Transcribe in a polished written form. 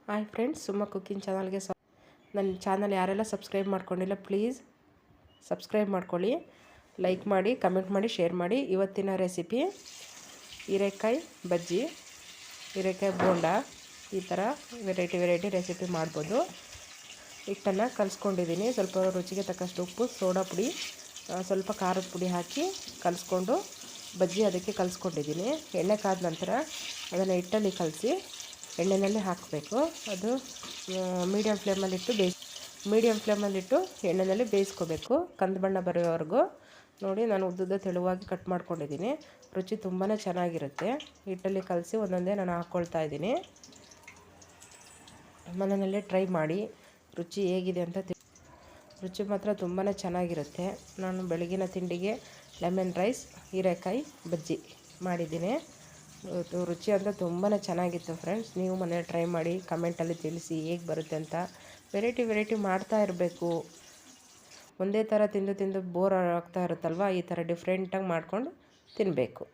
Hi friends, ಸುಮ್ಮ cooking ಚಾನಲ್ಗೆ ನನ್ನ ಚಾನಲ್ ಯಾರೆಲ್ಲ ಸಬ್ಸ್ಕ್ರೈಬ್ ಮಾಡ್ಕೊಂಡಿಲ್ಲ ಪ್ಲೀಸ್ ಸಬ್ಸ್ಕ್ರೈಬ್ ಮಾಡ್ಕೊಳ್ಳಿ, ಲೈಕ್ ಮಾಡಿ, ಕಮೆಂಟ್ ಮಾಡಿ, ಶೇರ್ ಮಾಡಿ. ಇವತ್ತಿನ ರೆಸಿಪಿ ಹೀರೆಕಾಯಿ ಬಜ್ಜಿ, ಹೀರೆಕಾಯಿ ಬೋಂಡ, ಈ ಥರ ವೆರೈಟಿ ರೆಸಿಪಿ ಮಾಡ್ಬೋದು. ಹಿಟ್ಟನ್ನು ಕಲಿಸ್ಕೊಂಡಿದ್ದೀನಿ. ಸ್ವಲ್ಪ ರುಚಿಗೆ ತಕ್ಕಷ್ಟು ಉಪ್ಪು, ಸೋಡಾ ಪುಡಿ, ಸ್ವಲ್ಪ ಖಾರದ ಪುಡಿ ಹಾಕಿ ಕಲಿಸ್ಕೊಂಡು ಬಜ್ಜಿ ಅದಕ್ಕೆ ಕಲಿಸ್ಕೊಂಡಿದ್ದೀನಿ. ಎಣ್ಣೆ ಕಾದ ನಂತರ ಅದನ್ನು ಹಿಟ್ಟಲ್ಲಿ ಕಲಸಿ ಎಣ್ಣೆಯಲ್ಲಿ ಹಾಕಬೇಕು. ಅದು ಮೀಡಿಯಮ್ ಫ್ಲೇಮಲ್ಲಿಟ್ಟು ಎಣ್ಣೆಯಲ್ಲಿ ಬೇಯಿಸ್ಕೋಬೇಕು, ಕಂದು ಬಣ್ಣ ಬರೋವರೆಗೂ. ನೋಡಿ, ನಾನು ಉದ್ದುದ್ದ ತೆಳುವಾಗಿ ಕಟ್ ಮಾಡ್ಕೊಂಡಿದ್ದೀನಿ. ರುಚಿ ತುಂಬಾ ಚೆನ್ನಾಗಿರುತ್ತೆ. ಹಿಟ್ಟಲ್ಲಿ ಕಲಸಿ ಒಂದೊಂದೇ ನಾನು ಹಾಕ್ಕೊಳ್ತಾ ಇದ್ದೀನಿ. ಮನೆಯಲ್ಲೇ ಟ್ರೈ ಮಾಡಿ, ರುಚಿ ಹೇಗಿದೆ ಅಂತ ರುಚಿ ಮಾತ್ರ ತುಂಬಾ ಚೆನ್ನಾಗಿರುತ್ತೆ. ನಾನು ಬೆಳಗಿನ ತಿಂಡಿಗೆ ಲೆಮನ್ ರೈಸ್, ಹೀರೆಕಾಯಿ ಬಜ್ಜಿ ಮಾಡಿದ್ದೀನಿ. ರುಚಿ ಅಂತ ತುಂಬಾ ಚೆನ್ನಾಗಿತ್ತು ಫ್ರೆಂಡ್ಸ್. ನೀವು ಮನೇಲಿ ಟ್ರೈ ಮಾಡಿ, ಕಮೆಂಟಲ್ಲಿ ತಿಳಿಸಿ ಹೇಗೆ ಬರುತ್ತೆ ಅಂತ. ವೆರೈಟಿ ಮಾಡ್ತಾ ಇರಬೇಕು. ಒಂದೇ ಥರ ತಿಂದು ಬೋರ್ ಆಗ್ತಾ ಇರುತ್ತಲ್ವ, ಈ ಥರ ಡಿಫ್ರೆಂಟಾಗಿ ಮಾಡ್ಕೊಂಡು ತಿನ್ನಬೇಕು.